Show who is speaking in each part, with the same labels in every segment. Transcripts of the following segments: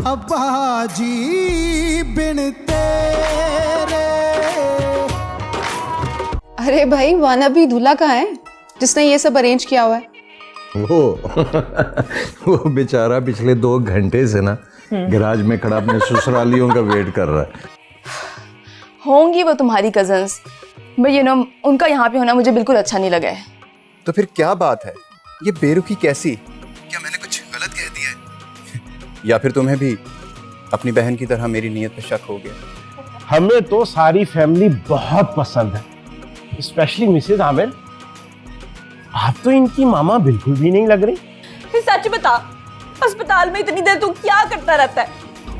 Speaker 1: अब्बा जी बिन तेरे।
Speaker 2: अरे भाई वाना भी दूल्हा कहाँ है जिसने ये सब अरेंज किया हुआ है?
Speaker 3: वो बेचारा पिछले 2 घंटे से ना गैराज में खड़ा अपने ससुरालियों का वेट कर रहा है।
Speaker 4: होंगी वो तुम्हारी कजन्स, बट उनका यहाँ पे होना मुझे बिल्कुल अच्छा नहीं लगा है।
Speaker 5: तो फिर क्या बात है, ये बेरुखी कैसी? क्या मैंने कुछ गलत कह दिया है? या फिर तुम्हें भी अपनी बहन की तरह मेरी नीयत पे शक हो गया?
Speaker 6: हमें तो सारी फैमिली बहुत पसंद है, स्पेशली मिसेज आमिर। आप तो इनकी मामा बिल्कुल भी नहीं लग रही।
Speaker 4: फिर सच बता, अस्पताल में इतनी देर तू क्या करता रहता है?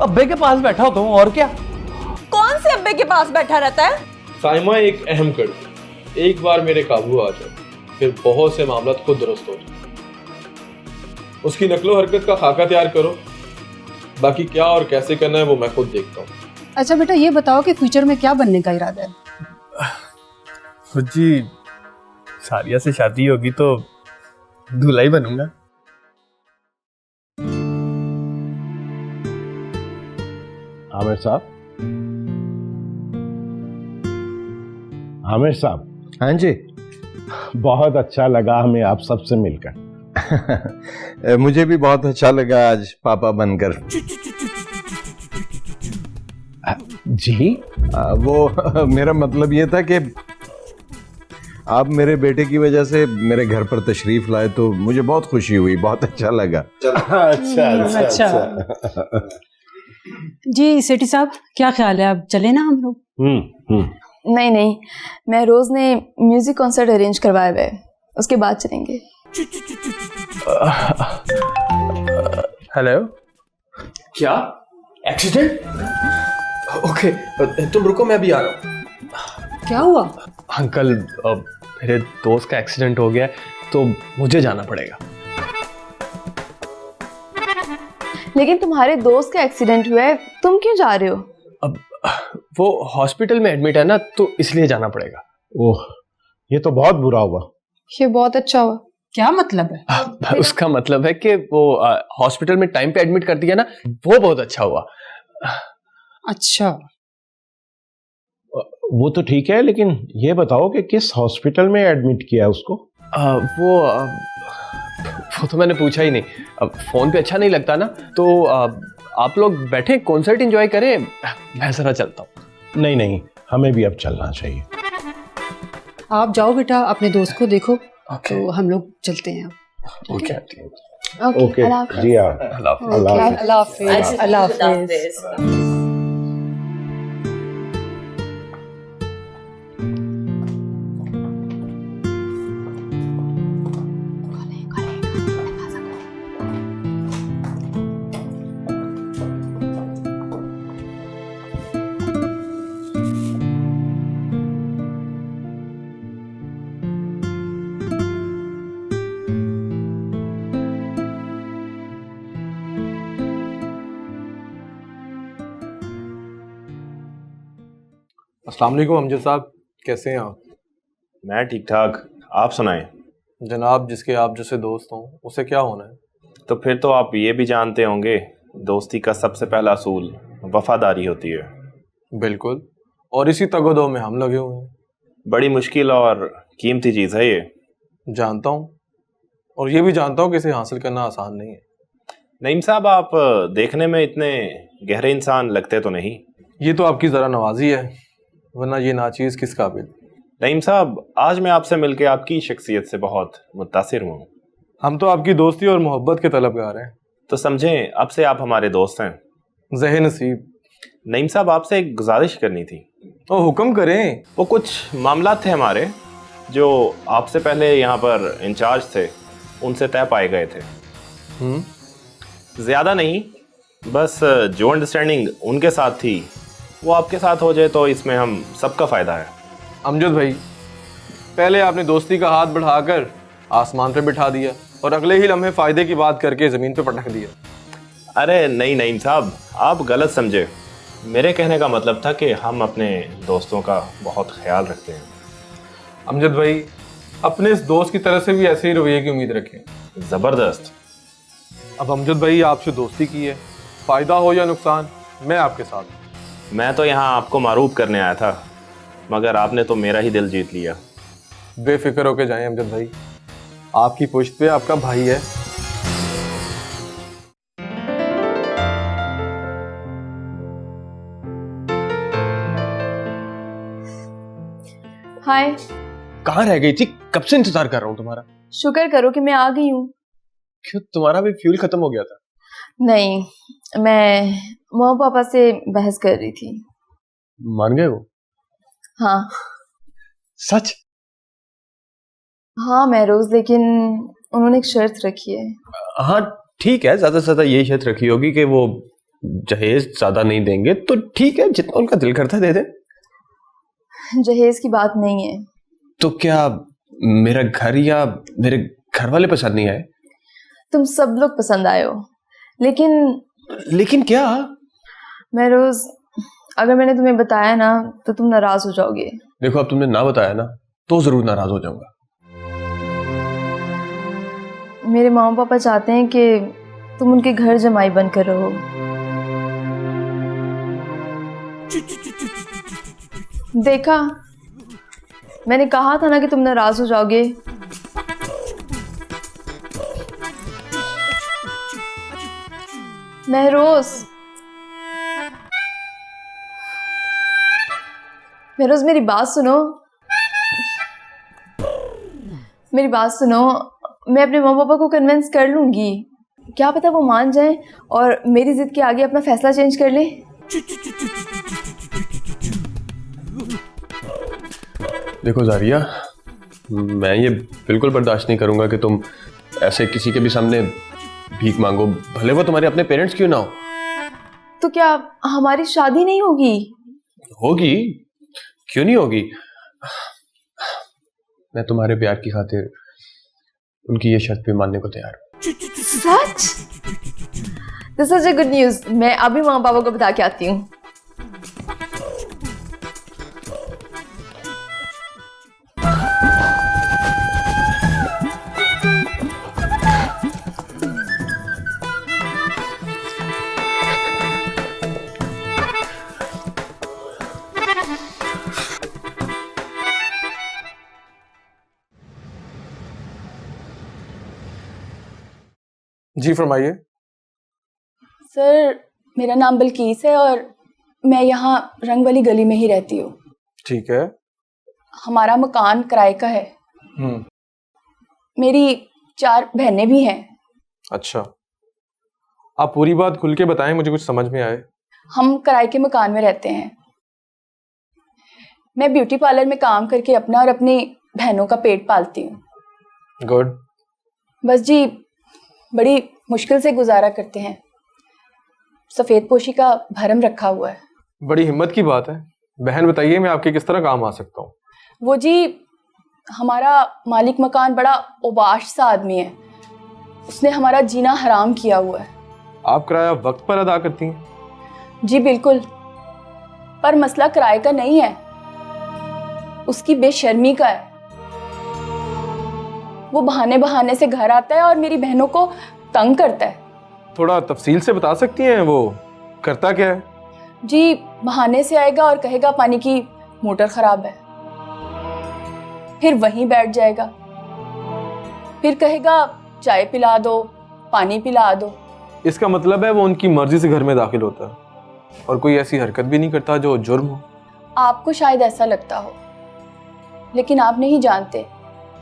Speaker 7: अब्बे के पास बैठा होता हूँ और क्या।
Speaker 4: कौन से अब्बे के पास बैठा रहता है?
Speaker 8: साइमा एक अहम कड़ी, एक बार मेरे काबू आ जाए फिर बहुत से मामला खुद दुरुस्त हो जाए। उसकी नकलो हरकत का खाका तैयार करो, बाकी क्या और कैसे करना है वो मैं खुद देखता हूँ।
Speaker 9: अच्छा बेटा ये बताओ कि फ्यूचर में क्या बनने का इरादा है?
Speaker 7: जी सारिया से शादी होगी तो दूल्हा ही बनूंगा।
Speaker 6: आमिर साहब, आमिर साहब।
Speaker 3: हाँ जी।
Speaker 6: बहुत अच्छा लगा हमें आप सबसे मिलकर।
Speaker 3: मुझे भी बहुत अच्छा लगा आज पापा बनकर।
Speaker 6: जी
Speaker 3: वो मेरा मतलब ये था कि आप मेरे बेटे की वजह से मेरे घर पर तशरीफ लाए तो मुझे बहुत खुशी हुई, बहुत अच्छा लगा।
Speaker 6: अच्छा।
Speaker 9: जी सेठी साहब क्या ख्याल है, अब चले ना हम लोग?
Speaker 4: नहीं, मैं रोज ने म्यूजिक कॉन्सर्ट अरेंज करवाया हुआ है, उसके बाद चलेंगे।
Speaker 7: हेलो, क्या एक्सीडेंट? ओके तुम रुको, मैं अभी आ रहा हूँ।
Speaker 9: क्या हुआ?
Speaker 7: अंकल मेरे दोस्त का एक्सीडेंट हो गया है तो मुझे जाना पड़ेगा।
Speaker 4: लेकिन तुम्हारे दोस्त का एक्सीडेंट हुआ है, तुम क्यों जा रहे हो?
Speaker 7: अब वो हॉस्पिटल में एडमिट है ना, तो इसलिए जाना पड़ेगा।
Speaker 6: ओह, ये तो बहुत बुरा हुआ।
Speaker 2: ये बहुत अच्छा हुआ।
Speaker 9: क्या मतलब है?
Speaker 7: उसका मतलब है कि वो हॉस्पिटल में टाइम पे एडमिट कर दिया ना, वो बहुत अच्छा हुआ।
Speaker 9: अच्छा
Speaker 6: वो तो ठीक है, लेकिन ये बताओ कि किस हॉस्पिटल में एडमिट किया उसको?
Speaker 7: वो तो मैंने पूछा ही नहीं। अब फोन पे अच्छा नहीं लगता ना, तो आप लोग बैठे कॉन्सर्ट एंजॉय करें, मैं जरा चलता हूँ।
Speaker 6: नहीं, हमें भी अब चलना चाहिए।
Speaker 9: आप जाओ बेटा, अपने दोस्त को देखो।
Speaker 7: Okay.
Speaker 9: तो हम लोग चलते हैं।
Speaker 7: ओके
Speaker 6: ओके जी हाँ,
Speaker 9: अल्लाह हाफिज़। अल्लाह हाफिज़।
Speaker 8: अस्सलाम वालेकुम अमजद साहब, कैसे हैं आप?
Speaker 10: मैं ठीक ठाक, आप सुनाएं।
Speaker 8: जनाब, जिसके आप जैसे दोस्त हों उसे क्या होना है?
Speaker 10: तो फिर तो आप ये भी जानते होंगे, दोस्ती का सबसे पहला असूल वफादारी होती है।
Speaker 8: बिल्कुल, और इसी तगोदो में हम लगे हुए हैं।
Speaker 10: बड़ी मुश्किल और कीमती चीज़ है ये।
Speaker 8: जानता हूँ, और ये भी जानता हूँ कि इसे हासिल करना आसान नहीं है।
Speaker 10: नईम साहब, आप देखने में इतने गहरे इंसान लगते तो नहीं।
Speaker 8: ये तो आपकी ज़रा नवाजी है, वरना ये नाचीज़ किस काबिल।
Speaker 10: नईम साहब, आज मैं आपसे मिलके आपकी शख्सियत से बहुत मुतासिर हूँ।
Speaker 8: हम तो आपकी दोस्ती और मोहब्बत के तलबगार हैं।
Speaker 10: तो समझें, अब से आप हमारे दोस्त हैं।
Speaker 8: ज़हे नसीब।
Speaker 10: नईम साहब, आपसे एक गुजारिश करनी थी।
Speaker 8: ओ हुक्म करें।
Speaker 10: वो कुछ मामला थे हमारे जो आपसे पहले यहाँ पर इंचार्ज थे, उनसे तय पाए गए थे। ज़्यादा नहीं, बस जो अंडरस्टैंडिंग उनके साथ थी वो आपके साथ हो जाए तो इसमें हम सबका फ़ायदा है।
Speaker 8: अमजद भाई, पहले आपने दोस्ती का हाथ बढ़ाकर आसमान पे बिठा दिया और अगले ही लम्हे फ़ायदे की बात करके ज़मीन पे पटक दिया।
Speaker 10: अरे नहीं नईम साहब, आप गलत समझे। मेरे कहने का मतलब था कि हम अपने दोस्तों का बहुत ख्याल रखते हैं।
Speaker 8: अमजद भाई, अपने इस दोस्त की तरफ से भी ऐसे ही रवैये की उम्मीद रखें।
Speaker 10: ज़बरदस्त।
Speaker 8: अब अमजद भाई आपसे दोस्ती की है फायदा हो या नुकसान, मैं आपके साथ हूं।
Speaker 10: मैं तो यहाँ आपको मारूफ करने आया था, मगर आपने तो मेरा ही दिल जीत लिया।
Speaker 8: बेफिक्र होके जाएं अमजद भाई, आपकी पुश्त पे आपका भाई है।
Speaker 4: हाय।
Speaker 7: कहाँ रह गई थी? कब से इंतजार कर रहा हूँ तुम्हारा।
Speaker 4: शुक्र करो कि मैं आ गई हूँ।
Speaker 7: क्यों, तुम्हारा भी फ्यूल खत्म हो गया था?
Speaker 4: नहीं, मैं मम्मा पापा से बहस कर रही थी।
Speaker 7: मान गए वो?
Speaker 4: हाँ।
Speaker 7: सच?
Speaker 4: हाँ महरोज, लेकिन उन्होंने एक शर्त रखी है।
Speaker 7: हाँ ठीक है, ज्यादा से ज्यादा यही शर्त रखी होगी कि वो जहेज ज्यादा नहीं देंगे, तो ठीक है, जितना उनका दिल करता दे दे।
Speaker 4: जहेज की बात नहीं है।
Speaker 7: तो क्या मेरा घर या मेरे घर वाले पसंद नहीं आए?
Speaker 4: तुम सब लोग पसंद आए हो,
Speaker 7: लेकिन क्या?
Speaker 4: महरोज, अगर मैंने तुम्हें बताया ना तो तुम नाराज हो जाओगे।
Speaker 7: देखो, अब तुमने ना बताया ना तो जरूर नाराज हो जाऊंगा।
Speaker 4: मेरे मामा पापा चाहते हैं कि तुम उनके घर जमाई बनकर रहो। देखा, मैंने कहा था ना कि तुम नाराज हो जाओगे। महरोज, महरोज मेरी बात सुनो, मेरी बात सुनो। मैं अपने माँ पापा को कन्विंस कर लूंगी, क्या पता वो मान जाएं और मेरी जिद के आगे अपना फैसला चेंज कर लें।
Speaker 7: देखो जारिया, मैं ये बिल्कुल बर्दाश्त नहीं करूंगा कि तुम ऐसे किसी के भी सामने भीख मांगो, भले वो तुम्हारे अपने पेरेंट्स क्यों ना हो।
Speaker 4: तो क्या हमारी शादी नहीं होगी?
Speaker 7: होगी, क्यों नहीं होगी। मैं तुम्हारे प्यार की खातिर उनकी ये शर्त भी मानने को तैयार हूँ।
Speaker 4: सच? This is a good news. मैं अभी माँ पापा को बता के आती हूँ।
Speaker 8: जी फरमाइए।
Speaker 4: सर, मेरा नाम बल्कीस है और मैं यहाँ रंग वाली गली में ही रहती हूँ।
Speaker 8: ठीक है।
Speaker 4: हमारा मकान किराए का है। मेरी 4 बहनें भी हैं।
Speaker 8: अच्छा, आप पूरी बात खुल के बताएं, मुझे कुछ समझ में आए।
Speaker 4: हम किराए के मकान में रहते हैं। मैं ब्यूटी पार्लर में काम करके अपना और अपनी बहनों का पेट पालती हूँ।
Speaker 8: गुड।
Speaker 4: बस जी, बड़ी मुश्किल से गुजारा करते हैं। सफेद पोशी का भरम रखा हुआ है।
Speaker 8: बड़ी हिम्मत की बात है। बहन बताइए, मैं आपके किस तरह काम आ सकता हूँ?
Speaker 4: वो जी, हमारा मालिक मकान बड़ा ओबाश सा आदमी है। उसने हमारा जीना हराम किया हुआ है।
Speaker 8: आप किराया वक्त पर अदा करती हैं?
Speaker 4: जी बिल्कुल, पर मसला किराए का नहीं है, उसकी बेशर्मी का है। वो बहाने बहाने से घर आता है और मेरी बहनों को तंग करता है।
Speaker 8: थोड़ा तफसील से बता सकती हैं, वो करता क्या है?
Speaker 4: जी, बहाने से आएगा और कहेगा पानी की मोटर खराब है, फिर वहीं बैठ जाएगा, फिर कहेगा चाय पिला दो, पानी पिला दो।
Speaker 8: इसका मतलब है वो उनकी मर्जी से घर में दाखिल होता है और कोई ऐसी हरकत भी नहीं करता जो जुर्म हो।
Speaker 4: आपको शायद ऐसा लगता हो, लेकिन आप नहीं जानते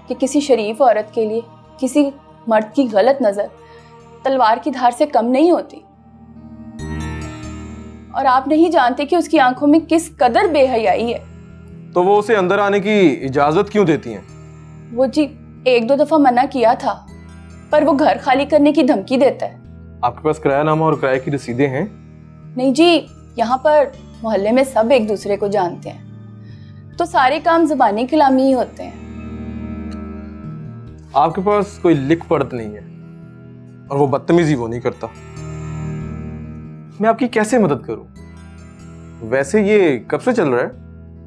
Speaker 4: कि किसी शरीफ औरत के लिए किसी मर्द की गलत नजर तलवार की धार से कम नहीं होती। और आप नहीं जानते कि उसकी आंखों में किस कदर बेहयाई है।
Speaker 8: तो वो उसे अंदर आने की इजाजत क्यों देती हैं?
Speaker 4: वो जी 1-2 दफा मना किया था, पर वो घर खाली करने की धमकी देता है।
Speaker 8: आपके पास किरायानामा और किराए की रसीदें हैं?
Speaker 4: नहीं जी, यहाँ पर मोहल्ले में सब एक दूसरे को जानते हैं, तो सारे काम ज़बानी कलामी ही होते हैं।
Speaker 8: आपके पास कोई लिख पढ़त नहीं है और वो बदतमीजी वो नहीं करता। मैं आपकी कैसे मदद करूं? वैसे ये कब से चल रहा है?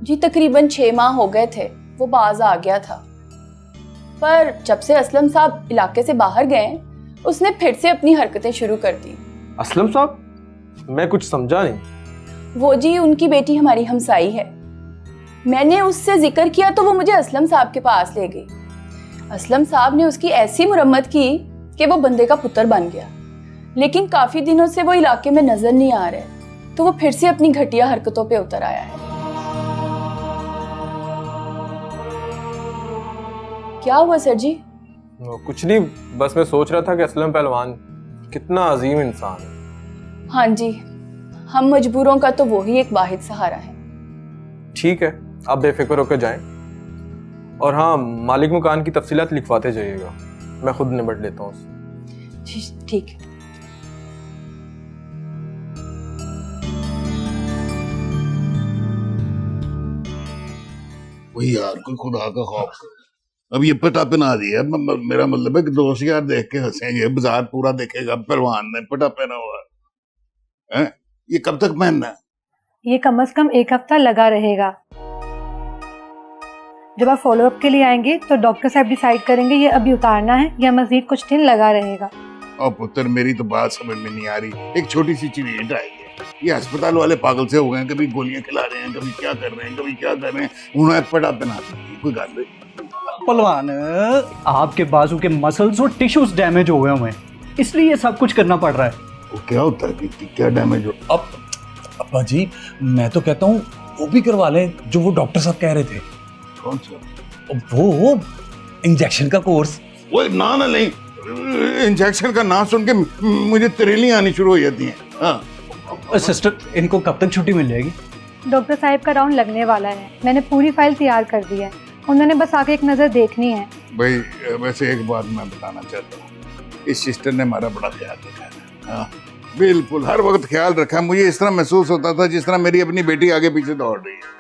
Speaker 4: जी तकरीबन 6 माह हो गए थे। वो बाज आ गया था, पर जब से असलम साहब इलाके से बाहर गए, उसने फिर से अपनी हरकतें शुरू कर दी।
Speaker 8: असलम साहब? मैं कुछ समझा नहीं।
Speaker 4: वो जी उनकी बेटी हमारी हमसाई है। मैंने उससे जिक्र किया तो वो मुझे असलम साहब के पास ले गई। असलम साहब ने उसकी ऐसी मुरम्मत की कि वो बंदे का पुत्र बन गया। लेकिन काफी दिनों से वो इलाके में नजर नहीं आ रहे, तो वो फिर से अपनी घटिया हरकतों पे उतर आया है। क्या हुआ सर जी?
Speaker 8: कुछ नहीं, बस मैं सोच रहा था कि असलम पहलवान कितना अजीम इंसान है।
Speaker 4: हाँ जी, हम मजबूरों का तो वो ही एक वाहिद सहारा है।
Speaker 8: ठीक है, आप बेफिक्र होकर जाएं। और हाँ, मालिक मकान की तफसीलात लिखवाते जाइएगा, मैं खुद निपट लेता हूँ उससे।
Speaker 4: ठीक है।
Speaker 11: वही यार, कोई खुदा का खौफ। अब ये पटापे ना दिया, मेरा मतलब है कि दोस्त यार देख के हंसेंगे, बाजार पूरा देखेगा पहलवान ने पटा पहना हुआ है। ये कब तक पहनना है?
Speaker 12: ये कम से कम 1 हफ्ता लगा रहेगा। जब आप फॉलोअप के लिए आएंगे तो डॉक्टर साहब डिसाइड करेंगे ये अभी उतारना है या मजीद कुछ दिन लगा रहेगा।
Speaker 11: और पुत्र, मेरी तो बात समझ में नहीं आ रही। एक छोटी सी चीज आई है, ये अस्पताल वाले पागल से हो गए हैं, कभी गोलियां खिला रहे हैं, कभी क्या कर रहे हैं, कभी क्या कर रहे हैं। उन्होंने पटा पहना दी, कोई गल नहीं।
Speaker 1: पहलवान, आपके बाजू के मसल्स और टिश्यूज डैमेज हो गए हुए हैं, इसलिए ये सब कुछ करना पड़ रहा है।
Speaker 11: वो क्या होता है कि क्या डैमेज हो?
Speaker 1: अब अब्बा जी, मैं तो कहता हूँ वो भी करवा लें जो वो डॉक्टर साहब कह रहे थे।
Speaker 11: कौन सा?
Speaker 1: वो इंजेक्शन का कोर्स।
Speaker 11: वो ना नहीं, इंजेक्शन का नाम सुन के मुझे तरेलियां आनी शुरू हो जाती हैं। हाँ
Speaker 1: सिस्टर, इनको कब तक छुट्टी मिल जाएगी?
Speaker 12: डॉक्टर साहब का राउंड लगने वाला है, मैंने पूरी फाइल तैयार कर दी है, उन्होंने बस आके एक नज़र देखनी है।
Speaker 11: भाई वैसे एक बात मैं बताना चाहता हूँ, इस सिस्टर ने हमारा बड़ा ख्याल रखा है। हाँ बिल्कुल, हर वक्त ख्याल रखा। मुझे इस तरह महसूस होता था जिस तरह मेरी अपनी बेटी आगे पीछे दौड़ रही है।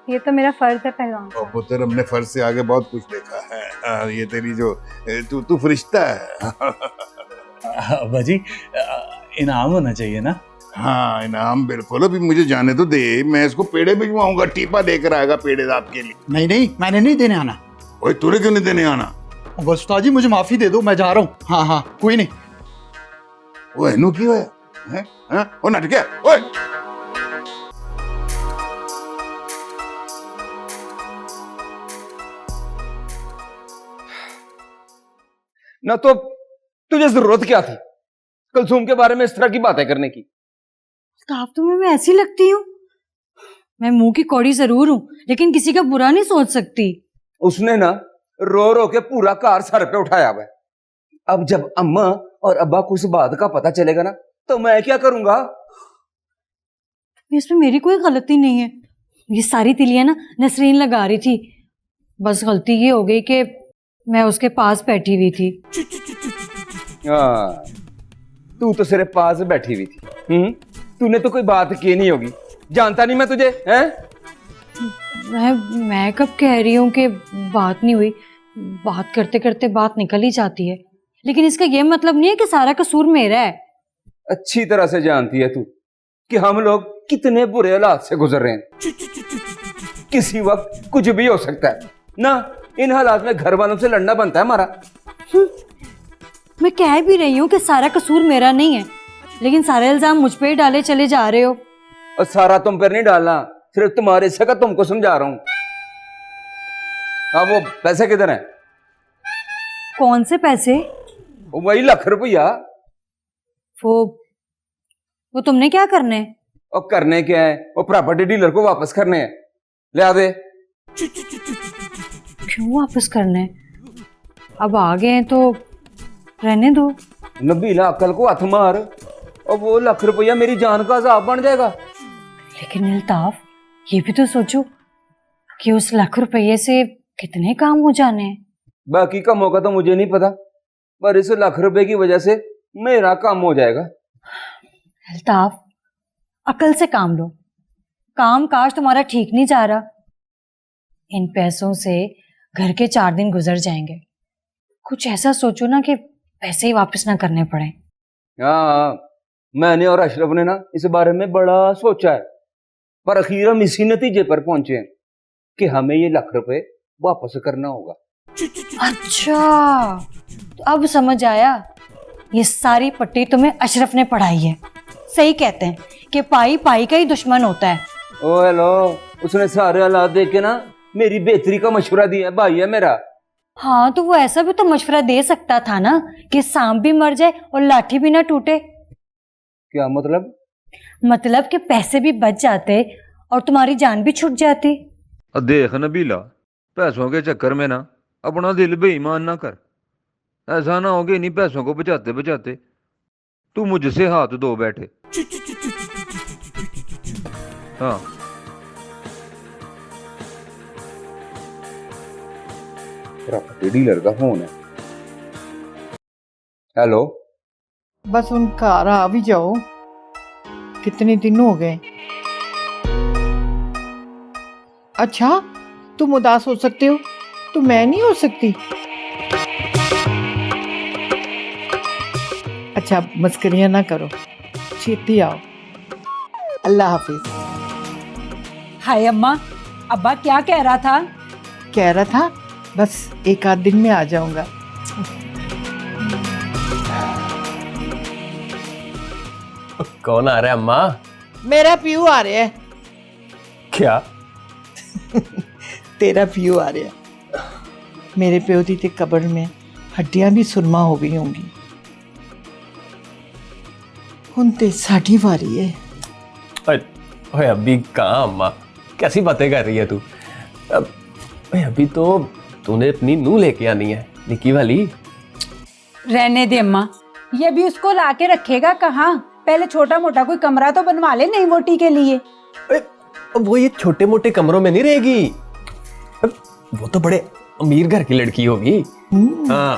Speaker 12: ये तो मेरा फर्ज है पहलवान।
Speaker 11: और पुत्र, हमने फर्ज से आगे बहुत कुछ देखा है। ये तेरी जो तू फरिश्ता है।
Speaker 1: अब्बा जी, इनाम होना चाहिए ना?
Speaker 11: हाँ इनाम बिल्कुल। अभी मुझे जाने तो दे, मैं इसको पेड़े भिजवाऊंगा, टीपा देकर आएगा पेड़े आपके लिए।
Speaker 1: नहीं नहीं, मैंने नहीं देने आना।
Speaker 11: ओए तूने क्यों नहीं देने आना?
Speaker 1: बस उस्ताद जी, मुझे माफी दे दो, मैं जा रहा हूँ। हाँ हाँ, कोई नहीं।
Speaker 11: वो एनू की है? हाँ वो नट गया। ओए
Speaker 13: ना तो तुझे जरूरत क्या थी कुलसूम के बारे में इस तरह की बातें करने की?
Speaker 9: उस्ताद, तुम्हें मैं ऐसी लगती हूँ? मैं मुंह की कौड़ी जरूर हूँ, लेकिन किसी का बुरा नहीं सोच सकती।
Speaker 13: उसने ना रो रो के पूरा कार सर पे उठाया हुआ है। अब जब अम्मा और अब्बा को उस बात का पता चलेगा ना, तो मैं क्या करूंगा?
Speaker 9: इसमें मेरी कोई गलती नहीं है। ये सारी तिलियां ना नसरीन लगा रही थी। बस गलती ये हो गई कि मैं उसके पास बैठी हुई थी।
Speaker 13: हाँ, तू तो सिर्फ पास बैठी हुई थी। तूने तो कोई बात की नहीं होगी, जानता नहीं मैं तुझे। हैं?
Speaker 9: मैं कब कह रही हूँ कि बात नहीं हुई। बात करते करते बात निकल ही जाती है, लेकिन इसका ये मतलब नहीं है कि सारा कसूर मेरा है।
Speaker 13: अच्छी तरह से जानती है तू कि हम लोग कितने बुरे हालात से गुजर रहे हैं। किसी वक्त कुछ भी हो सकता है ना। इन हालात में घर वालों से लड़ना बनता है हमारा।
Speaker 9: मैं कह भी रही हूँ कि सारा कसूर मेरा नहीं है, लेकिन सारे इल्जाम मुझ पे ही डाले चले जा रहे हो।
Speaker 13: और सारा तुम पर नहीं डालना, सिर्फ तुम्हारे हिस्से का तुमको समझा रहा हूँ। हाँ, वो पैसे किधर हैं?
Speaker 9: कौन से पैसे?
Speaker 13: वही लाख रुपया।
Speaker 9: वो तुमने क्या करने?
Speaker 13: और करने क्या है, वो प्रॉपर्टी डीलर को वापस करने हैं। ले आ दे।
Speaker 9: क्यों वापस करने? अब आ गए हैं तो रहने दो।
Speaker 13: नबीला अक्ल को हाथ मार, और वो लाख रुपया मेरी जान का अजाब बन जाएगा।
Speaker 9: लेकिन अल्ताफ, ये भी तो सोचो कि उस लाख रुपये से कितने काम हो जाने हैं।
Speaker 13: बाकी कामों का तो मुझे नहीं पता, पर इस लाख रुपए की वजह से मेरा काम हो जाएगा।
Speaker 9: अल्ताफ, अकल से काम लो। काम काज तुम्हारा ठीक नहीं जा रहा। इन पैसों से घर के 4 दिन गुजर जाएंगे। कुछ ऐसा सोचो ना कि पैसे ही वापस ना करने पड़े।
Speaker 13: हाँ, मैंने और अशरफ ने ना इस बारे में बड़ा सोचा है, पर आखिर हम इसी नतीजे पर पहुंचे हैं कि हमें ये लाख रुपए वापस करना होगा।
Speaker 9: अच्छा, तो अब समझ आया। ये सारी पट्टी तुम्हें अशरफ ने पढ़ाई है। सही कहते हैं कि पाई पाई का ही दुश्मन होता है।
Speaker 13: ओ हेलो, उसने सारे हालात देख के ना मेरी बेहतरी का मशवरा दिया है, भाई है मेरा।
Speaker 9: हाँ तो वो ऐसा भी तो मशवरा दे सकता था ना कि सांप भी मर जाए और लाठी भी ना टूटे।
Speaker 13: क्या मतलब?
Speaker 9: मतलब कि पैसे भी बच जाते और तुम्हारी जान भी छूट जाती।
Speaker 13: देख नबीला, पैसों के चक्कर में ना अपना दिल बेईमान ना कर। ऐसा ना हो कि इन्हीं पैसों को बचाते बचाते तू मुझसे हाथ धो बैठे। हाँ डीलर का फोन है। हेलो,
Speaker 14: बस उन घर आ भी जाओ, कितने दिन हो गए। अच्छा तुम उदास हो सकते हो तो मैं नहीं हो सकती? अच्छा मस्करियां ना करो, छेती आओ। अल्लाह हाफिज।
Speaker 9: हाय अम्मा, अब्बा क्या कह रहा था?
Speaker 14: कह रहा था बस एक आध दिन में आ जाऊंगा।
Speaker 7: कौन आ रहा है अम्मा?
Speaker 14: मेरा पीयू आ रहा है।
Speaker 7: क्या?
Speaker 14: तेरा पीयू आ रहा है। मेरे प्यो दी ते कब्र में हड्डियां भी सुरमा हो गई होंगी। हुन ते साडी वारी है।
Speaker 7: ओए अभी कहाँ अम्मा, कैसी बातें कर रही है तू? अभी तो तूने अपनी नूह लेके आनी है, निकी वाली।
Speaker 9: रहने दे अम्मा, ये भी उसको लाके रखेगा कहाँ? पहले छोटा मोटा कोई कमरा तो बनवा ले नई वोटी के लिए।
Speaker 7: वो ये छोटे मोटे कमरों में नहीं रहेगी, वो तो बड़े अमीर घर की लड़की होगी। हाँ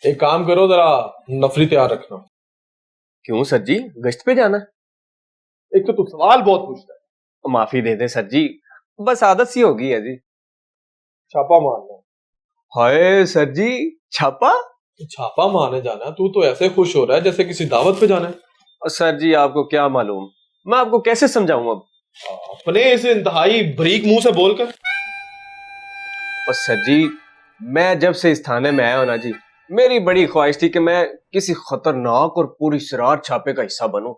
Speaker 8: एक काम करो, जरा नफरी तैयार रखना।
Speaker 7: क्यों सर जी, गश्त पे जाना?
Speaker 8: एक तो तू सवाल बहुत पूछता है।
Speaker 7: माफी दे दे सर जी, बस आदत सी होगी है जी।
Speaker 8: छापा मारना।
Speaker 7: हाय सर जी, छापा?
Speaker 8: छापा मारने जाना? तू तो ऐसे खुश हो रहा है जैसे किसी दावत पे जाना है।
Speaker 7: और सर जी आपको क्या मालूम, मैं आपको कैसे समझाऊं अब?
Speaker 8: अपने इस इंतहाई बरीक मुंह से बोलकर।
Speaker 7: और सर जी, मैं जब से इस थाने में आया हूं ना जी, मेरी बड़ी ख्वाहिश थी कि मैं किसी खतरनाक और पूरी शरार छापे का हिस्सा बनूं।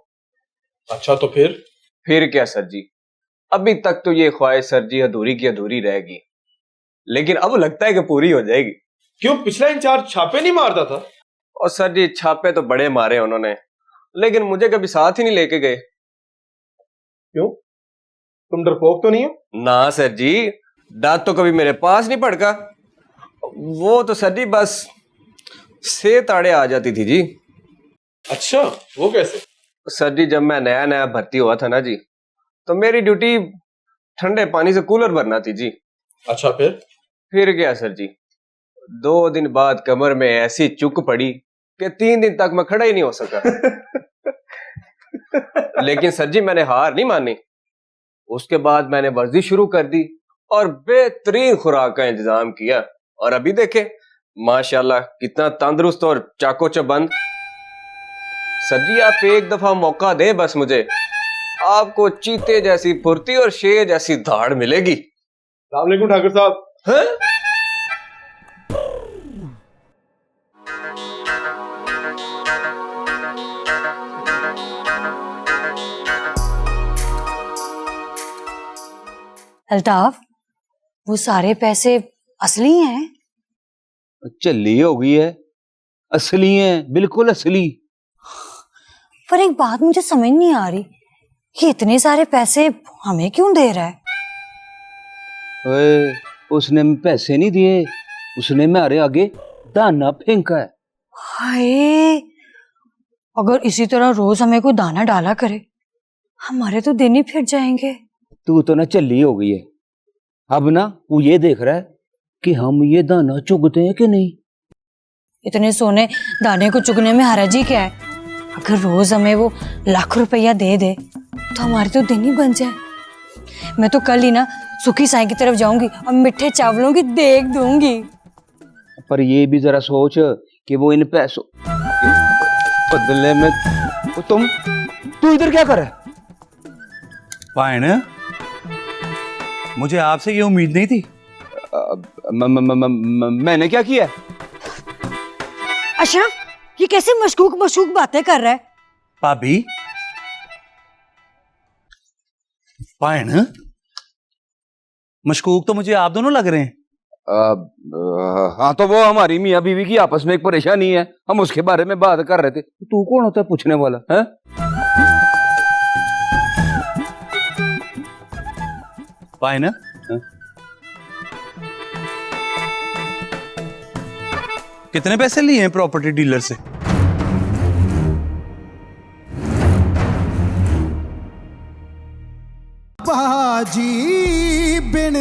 Speaker 8: अच्छा तो फिर
Speaker 7: क्या सर जी, अभी तक तो ये ख्वाहिश सर जी अधूरी की अधूरी रहेगी, लेकिन अब लगता है कि पूरी हो जाएगी।
Speaker 8: क्यों, पिछला इंचार्ज छापे नहीं मारता था?
Speaker 7: और सर जी छापे तो बड़े मारे उन्होंने, लेकिन मुझे कभी साथ ही नहीं लेके गए।
Speaker 8: क्यों, तुम डरपोक तो नहीं हो?
Speaker 7: ना सर जी, डर तो कभी मेरे पास नहीं पड़का। वो तो सर जी बस से ताड़े आ जाती थी जी।
Speaker 8: अच्छा, वो कैसे?
Speaker 7: सर जी जब मैं नया नया भर्ती हुआ था ना जी, तो मेरी ड्यूटी ठंडे पानी से कूलर भरना थी जी।
Speaker 8: अच्छा
Speaker 7: फिर क्या सर जी, 2 दिन बाद कमर में ऐसी चुक पड़ी कि 3 दिन तक मैं खड़ा ही नहीं हो सका। लेकिन सर जी मैंने हार नहीं मानी। उसके बाद मैंने वर्जिश शुरू कर दी और बेहतरीन खुराक का इंतजाम किया, और अभी देखे माशाल्लाह कितना तंदुरुस्त और चाको चबंद। सर जी आप एक दफा मौका दे बस मुझे, आपको चीते जैसी फुर्ती और शेर जैसी धाड़ मिलेगी।
Speaker 8: अस्सलाम वालेकुम ठाकुर साहब।
Speaker 7: हैं?
Speaker 9: अल्ताफ, वो सारे पैसे असली हैं?
Speaker 13: चली हो गई है, असली है, बिल्कुल असली।
Speaker 9: पर एक बात मुझे समझ नहीं आ रही, ये इतने सारे पैसे हमें क्यों दे रहा है?
Speaker 13: ओए, उसने पैसे नहीं दिए, उसने मेरे आगे दाना फेंका है।
Speaker 9: हाय, अगर इसी तरह रोज हमें कोई दाना डाला करे, हमारे तो दिन ही फिर जाएंगे।
Speaker 13: तू तो ना चली हो गई है। अब ना वो ये देख रहा है कि हम ये दाना चुगते हैं कि नहीं।
Speaker 9: इतने सोने दाने को चुगने में हरज ही क्या है? अगर रोज हमें वो लाख रुपया दे दे तो हमारे तो दिन ही बन जाए। मैं तो कल ही ना सुखी साईं की तरफ जाऊंगी और मिठे चावलों की देख दूंगी।
Speaker 13: पर ये भी जरा सोच कि वो इन पैसों बदले में तू इधर क्या कर रहा है?
Speaker 15: पायन, मुझे आपसे ये उम्मीद नहीं थी।
Speaker 13: मैंने क्या किया?
Speaker 9: अशरफ ये कैसे मशकूक मशकूक बातें कर रहा है?
Speaker 15: भाभी पायन मशकूक तो मुझे आप दोनों लग रहे हैं।
Speaker 13: हाँ तो वो हमारी मियाँ बीवी की आपस में एक परेशानी है, हम उसके बारे में बात कर रहे थे। तू कौन होता है पूछने वाला है?
Speaker 15: पायन कितने पैसे लिए हैं प्रॉपर्टी डीलर से?
Speaker 16: बाजी बिन